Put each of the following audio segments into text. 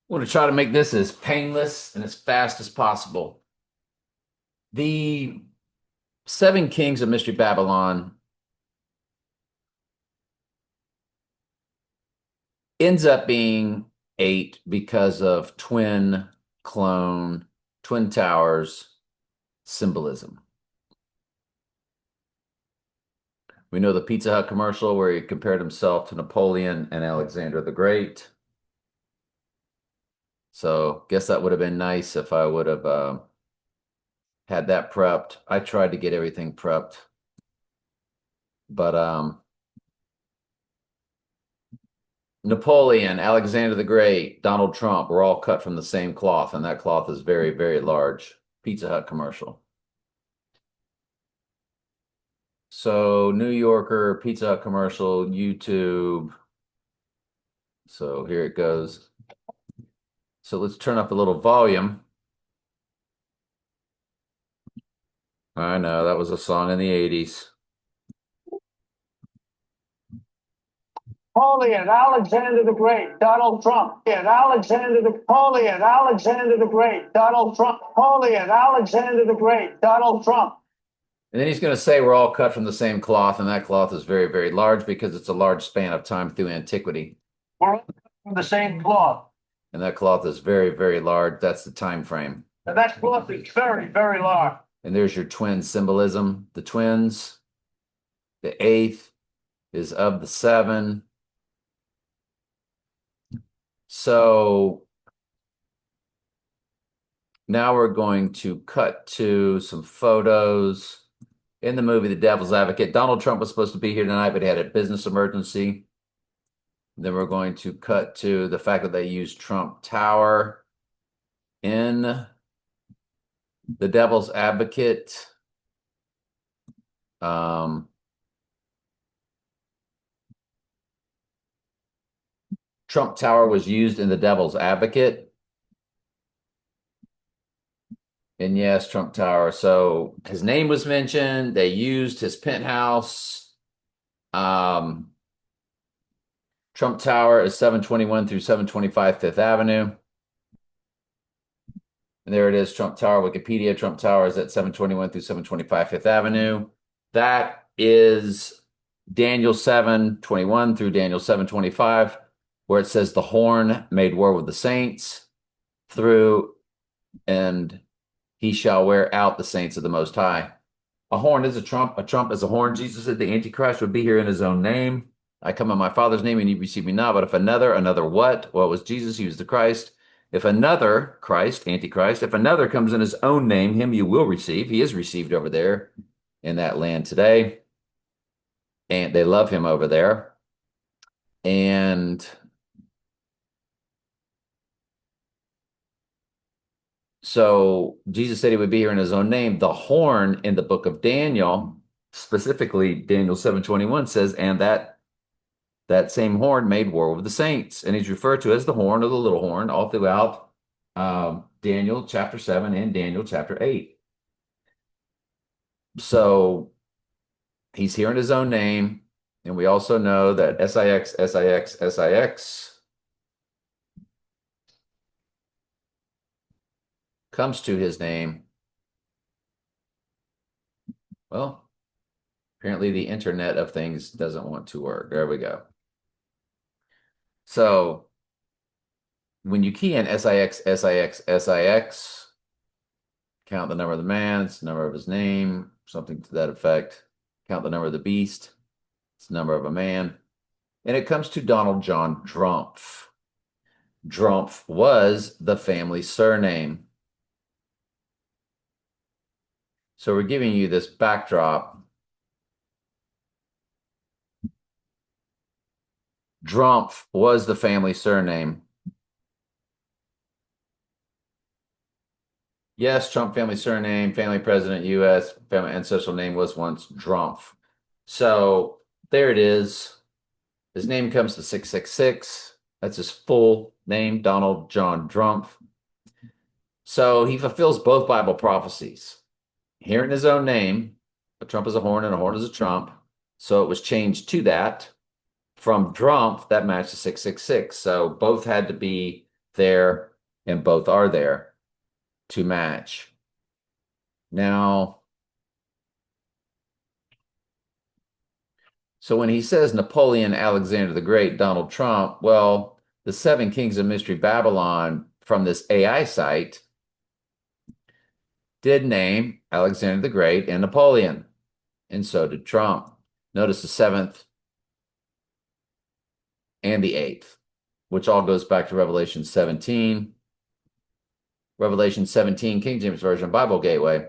I want to try to make this as painless and as fast as possible. The Seven Kings of Mystery Babylon ends up being eight because of twin towers symbolism. We know the Pizza Hut commercial where he compared himself to Napoleon and Alexander the Great. So, guess that would have been nice if I would have had that prepped. I tried to get everything prepped, but Napoleon, Alexander the Great, Donald Trump were all cut from the same cloth, and that cloth is very, very large. Pizza Hut commercial. So, New Yorker, Pizza Hut commercial, YouTube. So, here it goes. So, let's turn up a little volume. I know that was a song in the 80s. Napoleon, Alexander the Great, Donald Trump. Napoleon, Alexander the Great, Donald Trump. Napoleon, Alexander the Great, Donald Trump. And then he's going to say we're all cut from the same cloth, and that cloth is very, very large because it's a large span of time through antiquity. We're all from the same cloth. And that cloth is very, very large. That's the time frame. And that cloth is very, very large. And there's your twin symbolism. The twins, the eighth is of the seven. So now we're going to cut to some photos. In the movie The Devil's Advocate, Donald Trump was supposed to be here tonight, but he had a business emergency. Then we're going to cut to the fact that they used Trump Tower in The Devil's Advocate. Trump Tower was used in The Devil's Advocate. And yes, Trump Tower. So his name was mentioned. They used his penthouse. Trump Tower is 721 through 725 Fifth Avenue. And there it is, Trump Tower, Wikipedia. Trump Tower is at 721 through 725 Fifth Avenue. That is Daniel 7:21 through Daniel 7:25, where it says the horn made war with the saints through, and he shall wear out the saints of the Most High. A horn is a trump is a horn. Jesus said the Antichrist would be here in his own name. I come in my Father's name and you receive me not. But if another what? Well, it was Jesus, he was the Christ. If another Christ, Antichrist, if another comes in his own name, him you will receive. He is received over there in that land today. And they love him over there. And so Jesus said he would be here in his own name. The horn in the book of Daniel, specifically Daniel 7:21 says, and that same horn made war with the saints. And he's referred to as the horn or the little horn all throughout Daniel chapter 7 and Daniel chapter 8. So he's here in his own name. And we also know that SIX comes to his name. Well, apparently the Internet of Things doesn't want to work. There we go. So when you key in SIX, count the number of the man, it's the number of his name, something to that effect. Count the number of the beast, it's the number of a man. And it comes to Donald John Drumpf. Drumpf was the family surname. So we're giving you this backdrop. Drumpf was the family surname. Yes, Trump family surname, family president, U.S., family ancestral name was once Drumpf. So there it is. His name comes to 666. That's his full name, Donald John Drumpf. So he fulfills both Bible prophecies. Here in his own name, a trump is a horn and a horn is a trump. So it was changed to that. From Drumpf, that matched to 666. So both had to be there, and both are there to match. Now, so when he says Napoleon, Alexander the Great, Donald Trump, well, the Seven Kings of Mystery Babylon from this AI site did name Alexander the Great and Napoleon, and so did Trump. Notice the seventh and the eighth, which all goes back to Revelation 17. Revelation 17, King James Version, Bible Gateway.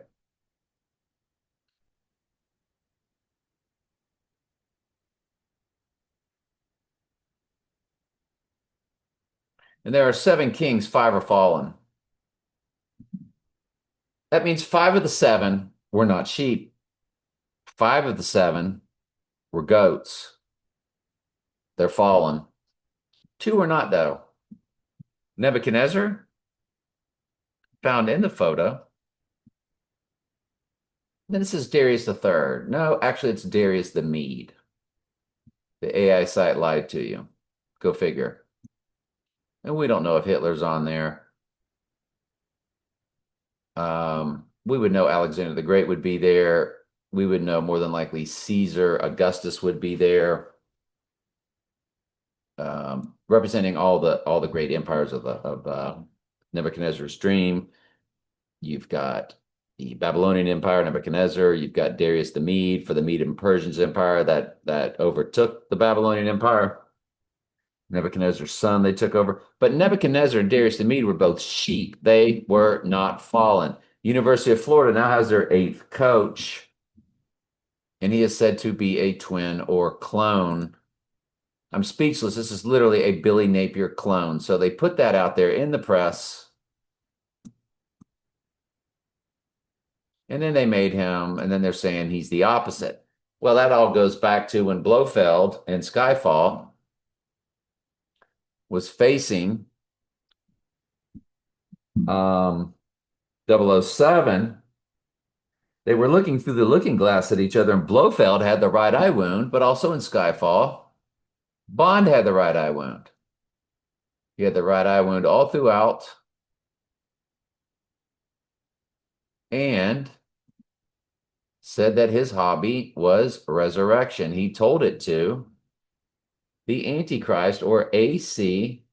And there are seven kings, five are fallen. That means five of the seven were not sheep. Five of the seven were goats. They're fallen. Two are not, though. Nebuchadnezzar, found in the photo. Then it says Darius the Third. No, actually, it's Darius the Mede. The AI site lied to you. Go figure. And we don't know if Hitler's on there. We would know Alexander the Great would be there. We would know more than likely Caesar, Augustus would be there, representing all the great empires of Nebuchadnezzar's dream. You've got the Babylonian Empire, Nebuchadnezzar. You've got Darius the Mede for the Mede and Persians Empire that overtook the Babylonian Empire. Nebuchadnezzar's son they took over. But Nebuchadnezzar and Darius the Mede were both sheep. They were not fallen. University of Florida now has their eighth coach, and he is said to be a twin or clone. I'm speechless. This is literally a Billy Napier clone. So they put that out there in the press, and then they made him, and then they're saying he's the opposite. Well, that all goes back to when Blofeld and Skyfall was facing 007. They were looking through the looking glass at each other, and Blofeld had the right eye wound, but also in Skyfall, Bond had the right eye wound. He had the right eye wound all throughout, and said that his hobby was resurrection. He told it to the Antichrist, or AC,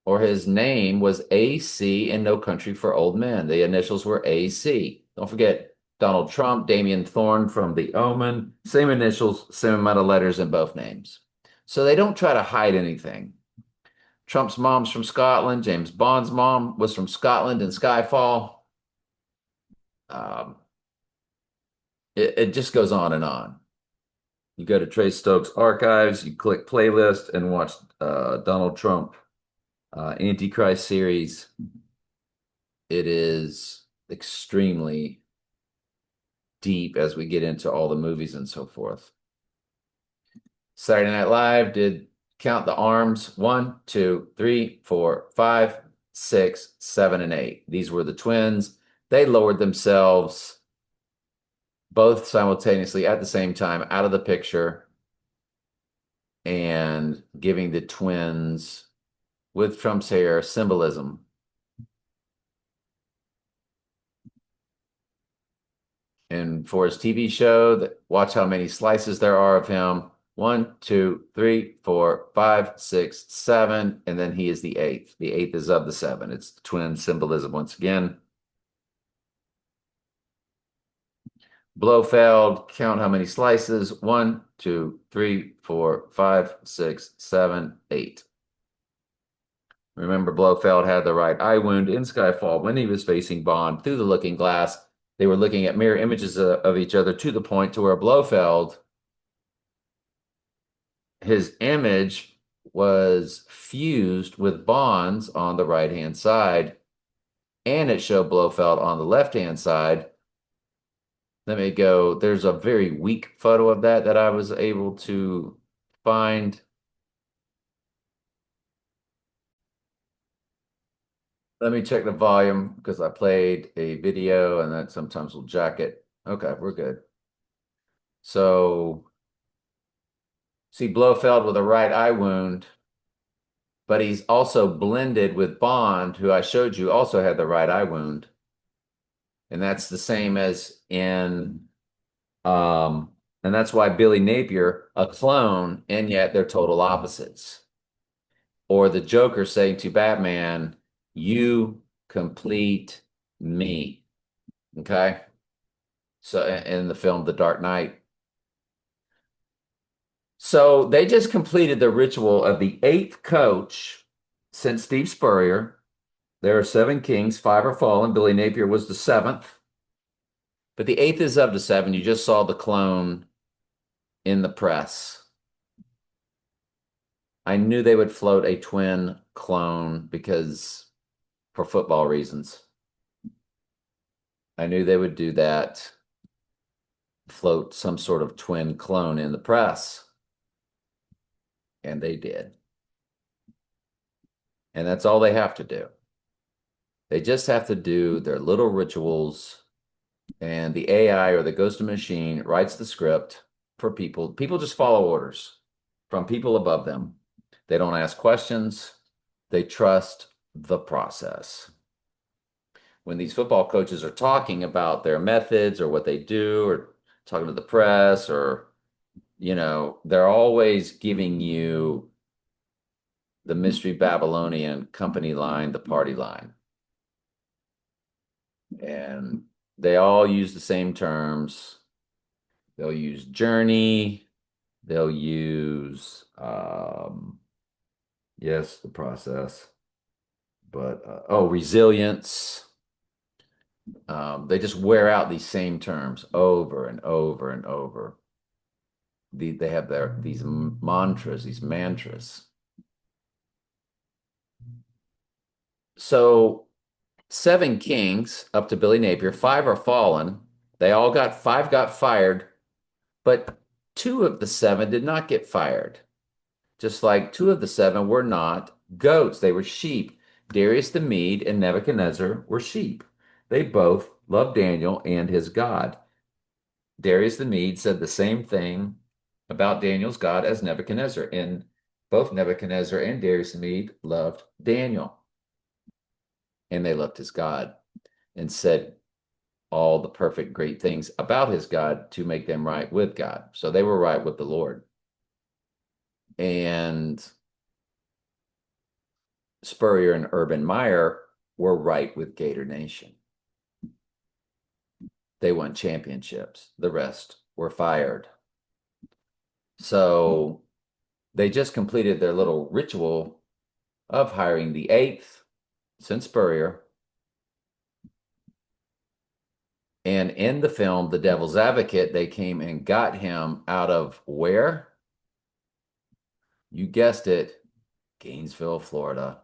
or his name was AC in No Country for Old Men. The initials were AC. Don't forget Donald Trump, Damian Thorne from The Omen, same initials, same amount of letters in both names. So they don't try to hide anything. Trump's mom's from Scotland. James Bond's mom was from Scotland in Skyfall. Um, it just goes on and on. You go to Trace Stokes' archives, you click playlist and watch Donald Trump Antichrist series. It is extremely deep as we get into all the movies and so forth. Saturday Night Live did count the arms: 1, 2, 3, 4, 5, 6, 7, and 8. These were the twins. They lowered themselves both simultaneously at the same time out of the picture, and giving the twins with Trump's hair symbolism. And for his TV show, watch how many slices there are of him. 1, 2, 3, 4, 5, 6, 7, and then he is the eighth. The eighth is of the seven. It's the twin symbolism once again. Blofeld, count how many slices. 1, 2, 3, 4, 5, 6, 7, 8. Remember, Blofeld had the right eye wound in Skyfall when he was facing Bond through the looking glass. They were looking at mirror images of each other to the point to where Blofeld, his image was fused with Bond's on the right-hand side, and it showed Blofeld on the left-hand side. Let me go. There's a very weak photo of that I was able to find. Let me check the volume because I played a video and that sometimes will jack it. Okay, we're good. So see Blofeld with a right eye wound. but he's also blended with Bond, who I showed you also had the right eye wound. And that's the same as in um and that's why Billy Napier, a clone, and yet they're total opposites. Or the Joker saying to Batman, "You complete me." Okay? So in the film The Dark Knight. So they just completed the ritual of the eighth coach since Steve Spurrier. There are seven kings, five are fallen. Billy Napier was the seventh. But the eighth is of the seven. You just saw the clone in the press. I knew they would float a twin clone because for football reasons. I knew they would do that, float some sort of twin clone in the press. And they did. And that's all they have to do. They just have to do their little rituals, and the AI or the ghost of machine writes the script for people. People just follow orders from people above them. They don't ask questions. They trust the process. When these football coaches are talking about their methods or what they do or talking to the press or, they're always giving you the Mystery Babylonian company line, the party line. And they all use the same terms. They'll use journey. They'll use, yes, the process, but, resilience. They just wear out these same terms over and over and over. They have these mantras, these mantras. So seven kings up to Billy Napier, five are fallen. Five got fired, but two of the seven did not get fired. Just like two of the seven were not goats, they were sheep. Darius the Mede and Nebuchadnezzar were sheep. They both loved Daniel and his God. Darius the Mede said the same thing about Daniel's God as Nebuchadnezzar, and both Nebuchadnezzar and Darius the Mede loved Daniel, and they loved his God and said all the perfect great things about his God to make them right with God. So they were right with the Lord. And Spurrier and Urban Meyer were right with Gator Nation. They won championships. The rest were fired. So they just completed their little ritual of hiring the eighth since Spurrier. And in the film, The Devil's Advocate, they came and got him out of where? You guessed it, Gainesville, Florida.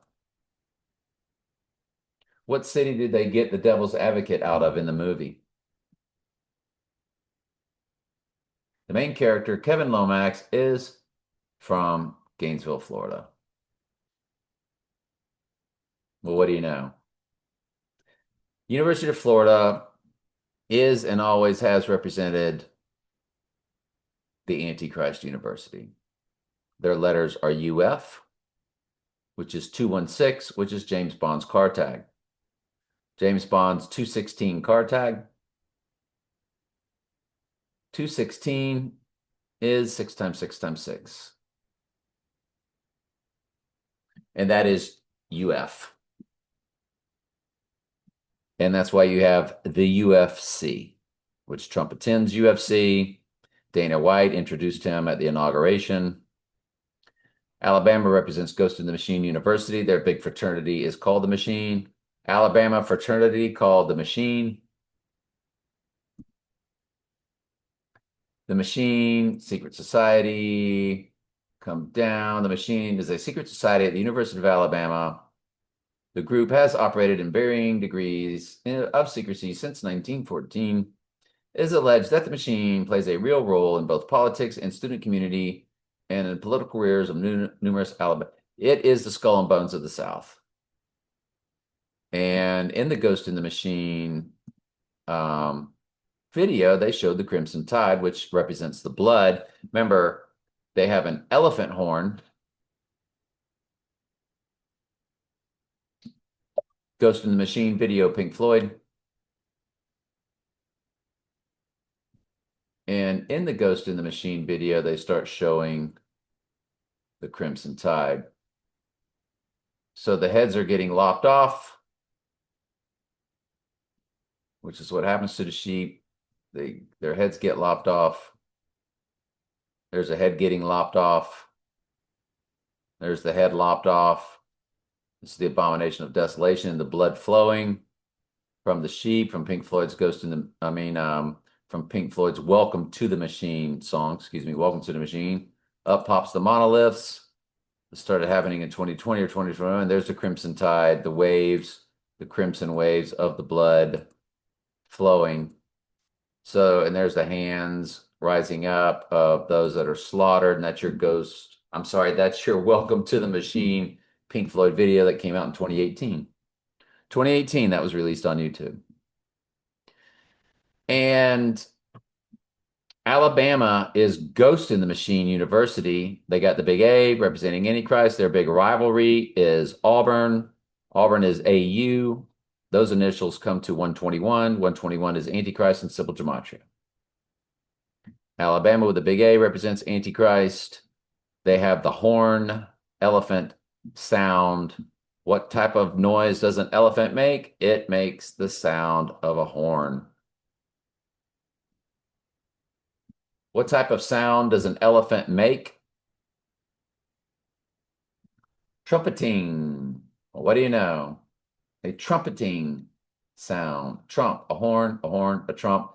What city did they get The Devil's Advocate out of in the movie? The main character, Kevin Lomax, is from Gainesville, Florida. Well, what do you know? University of Florida is and always has represented the Antichrist University. Their letters are UF, which is 216, which is James Bond's car tag. James Bond's 216 car tag. 216 is 6 times 6 times 6. And that is UF. And that's why you have the UFC, which Trump attends UFC. Dana White introduced him at the inauguration. Alabama represents Ghost in the Machine University. Their big fraternity is called the Machine. Alabama fraternity called the Machine. The Machine, secret society, come down. The Machine is a secret society at the University of Alabama. The group has operated in varying degrees of secrecy since 1914. It is alleged that the Machine plays a real role in both politics and student community and in political careers of numerous Alabama. It is the skull and bones of the South. And in the Ghost in the Machine video, they showed the Crimson Tide, which represents the blood. Remember, they have an elephant horn Ghost in the Machine video, Pink Floyd. And in the Ghost in the Machine video, they start showing the Crimson Tide. So the heads are getting lopped off, which is what happens to the sheep. Their heads get lopped off. There's a head getting lopped off. There's the head lopped off. This is the abomination of desolation, the blood flowing from the sheep, from Pink Floyd's Ghost in the, from Pink Floyd's Welcome to the Machine song, excuse me, Welcome to the Machine. Up pops the monoliths. It started happening in 2020 or 2021. There's the Crimson Tide, the waves, the crimson waves of the blood flowing. So, and there's the hands rising up of those that are slaughtered, and that's your ghost. I'm sorry, that's your Welcome to the Machine Pink Floyd video that came out in 2018. 2018, that was released on YouTube. And Alabama is Ghost in the Machine University. They got the big A representing Antichrist. Their big rivalry is Auburn. Auburn is AU. Those initials come to 121. 121 is Antichrist and Simple Gematria. Alabama with the big A represents Antichrist. They have the horn elephant sound. What type of noise does an elephant make? It makes the sound of a horn. What type of sound does an elephant make? Trumpeting. Well, what do you know? A trumpeting sound. Trump, a horn, a trump.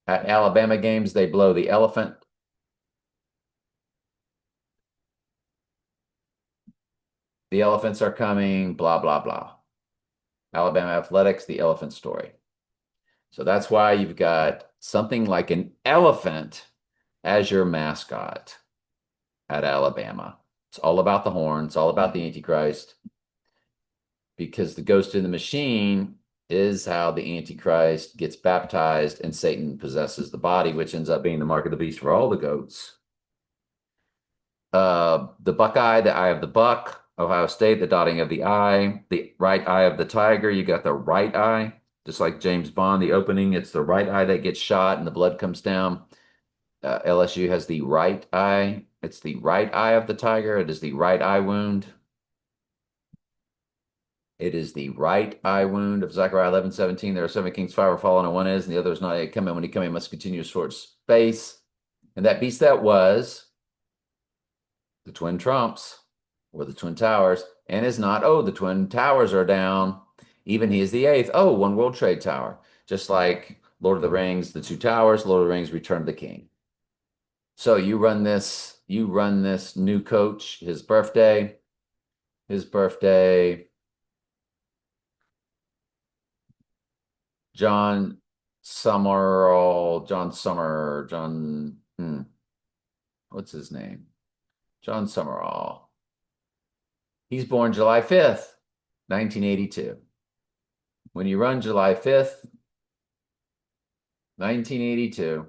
At Alabama games, they blow the elephant. The elephants are coming, blah, blah, blah. Alabama athletics, the elephant story. So that's why you've got something like an elephant as your mascot at Alabama. It's all about the horn. It's all about the Antichrist, because the ghost in the machine is how the Antichrist gets baptized and Satan possesses the body, which ends up being the mark of the beast for all the goats. The Buckeye, the eye of the buck. Ohio State, the dotting of the I, the right eye of the tiger. You got the right eye, just like James Bond, the opening, it's the right eye that gets shot and the blood comes down. LSU has the right eye. It's the right eye of the tiger. It is the right eye wound. It is the right eye wound of Zechariah 11:17. There are seven kings, five are fallen, and one is, and the other is not yet come in. When he come in, must continue a short space. And that beast that was the twin trumps, or the twin towers, and is not, oh, the twin towers are down. Even he is the eighth. Oh, one World Trade Tower. Just like Lord of the Rings, the two towers, Lord of the Rings, Return of the King. So you run this new coach, his birthday, John Summerall, what's his name? John Summerall. He's born July 5th, 1982. When you run July 5th, 1982,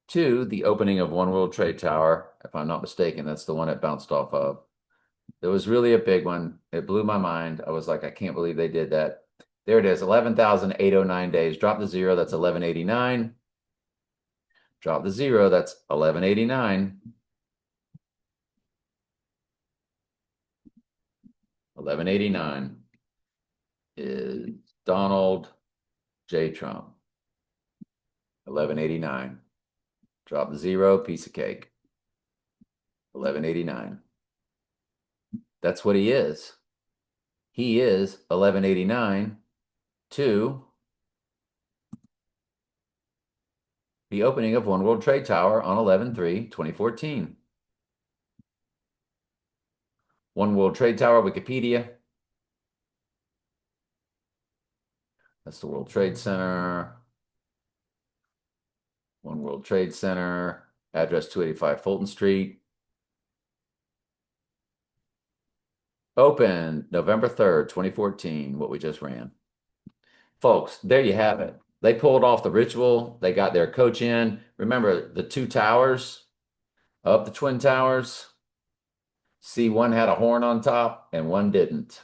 to the opening of One World Trade Tower, if I'm not mistaken, that's the one it bounced off of. It was really a big one. It blew my mind. I was like, I can't believe they did that. There it is, 11,809 days. Drop the zero, that's 1189. Drop the zero, that's 1189. 1189 is Donald J. Trump. 1189. Drop the zero, piece of cake. 1189. That's what he is. He is 1189 to the opening of One World Trade Tower on 11/3/2014. One World Trade Tower, Wikipedia. That's the World Trade Center. One World Trade Center, address 285 Fulton Street. Open November 3rd, 2014, what we just ran. Folks, there you have it. They pulled off the ritual. They got their coach in. Remember the two towers of the Twin Towers? See, one had a horn on top and one didn't.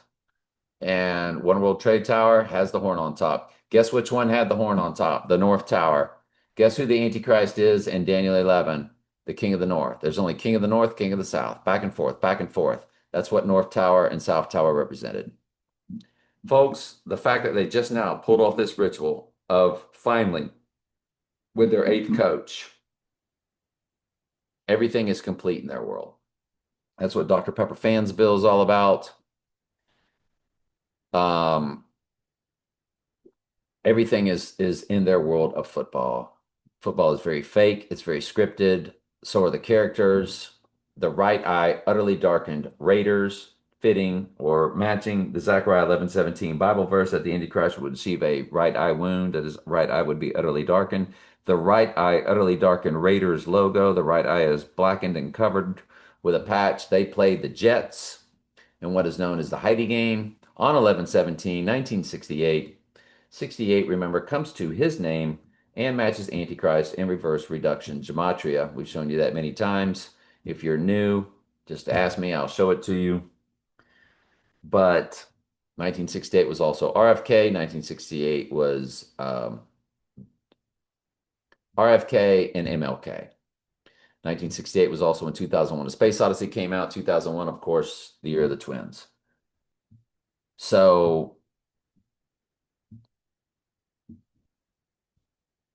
And One World Trade Tower has the horn on top. Guess which one had the horn on top? The North Tower. Guess who the Antichrist is in Daniel 11? The King of the North. There's only King of the North, King of the South. Back and forth, back and forth. That's what North Tower and South Tower represented. Folks, the fact that they just now pulled off this ritual of finally, with their eighth coach, everything is complete in their world. That's what Dr. Pepper Fansville is all about. Um, Everything is in their world of football. Football is very fake, it's very scripted. So are the characters. The right eye utterly darkened Raiders, fitting or matching the Zechariah 11:17 Bible verse that the Antichrist would receive a right eye wound, that his right eye would be utterly darkened. The right eye utterly darkened Raiders logo. The right eye is blackened and covered with a patch. They played the Jets in what is known as the Heidi game on 11/17, 1968. 68, remember, comes to his name and matches Antichrist in reverse reduction gematria. We've shown you that many times. If you're new, just ask me, I'll show it to you. But 1968 was also RFK. 1968 was RFK and MLK. 1968 was also when 2001 A Space Odyssey came out. 2001, of course, the year of the twins. So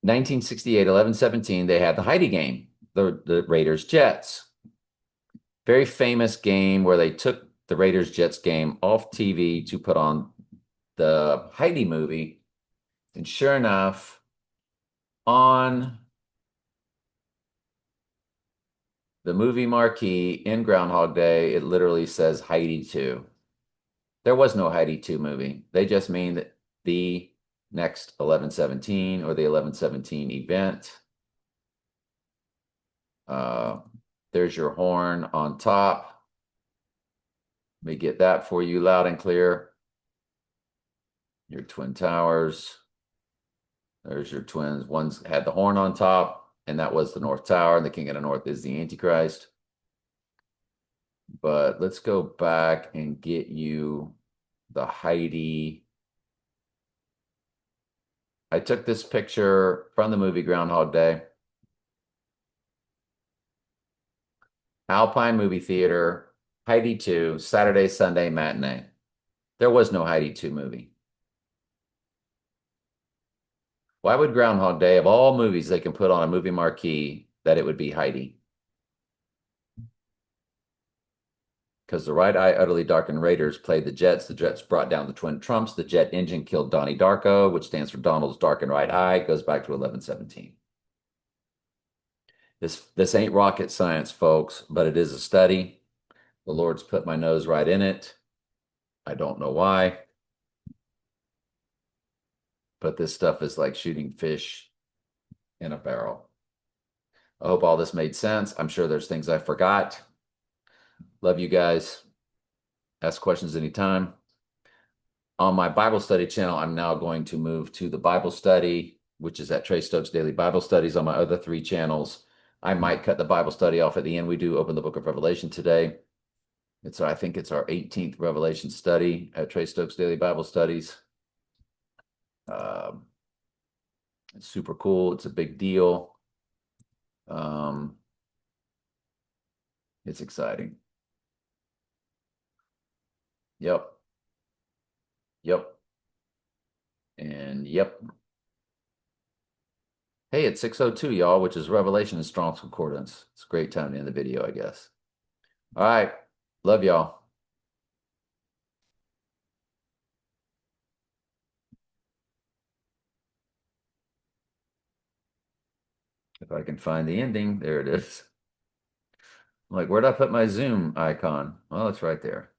1968, 11/17, they had the Heidi game, the Raiders Jets. Very famous game where they took the Raiders Jets game off TV to put on the Heidi movie. And sure enough, on the movie marquee in Groundhog Day, it literally says Heidi 2. There was no Heidi 2 movie. They just mean that the next 11/17 or the 11/17 event. Uh, there's your horn on top. Let me get that for you loud and clear. Your Twin Towers. There's your twins. One's had the horn on top, and that was the North Tower, and the King of the North is the Antichrist. But let's go back and get you the Heidi. I took this picture from the movie Groundhog Day. Alpine Movie Theater, Heidi 2, Saturday, Sunday matinee. There was no Heidi 2 movie. Why would Groundhog Day, of all movies they can put on a movie marquee, that it would be Heidi? Because the right eye utterly darkened Raiders played the Jets. The Jets brought down the Twin Trumps. The jet engine killed Donnie Darko, which stands for Donald's darkened right eye. It goes back to 11/17. This ain't rocket science, folks, but it is a study. The Lord's put my nose right in it. I don't know why, but this stuff is like shooting fish in a barrel. I hope all this made sense. I'm sure there's things I forgot. Love you guys. Ask questions anytime. On my Bible study channel, I'm now going to move to the Bible study, which is at Trey Stokes Daily Bible Studies on my other three channels. I might cut the Bible study off at the end. We do open the book of Revelation today. I think it's our 18th Revelation study at Trey Stokes Daily Bible Studies. It's super cool. It's a big deal. It's exciting. Yep. Yep. And yep. Hey, it's 6:02, y'all, which is Revelation in Strong's Concordance. It's a great time to end the video, I guess. All right. Love y'all. If I can find the ending, there it is. I'm like, where'd I put my Zoom icon? Well, it's right there.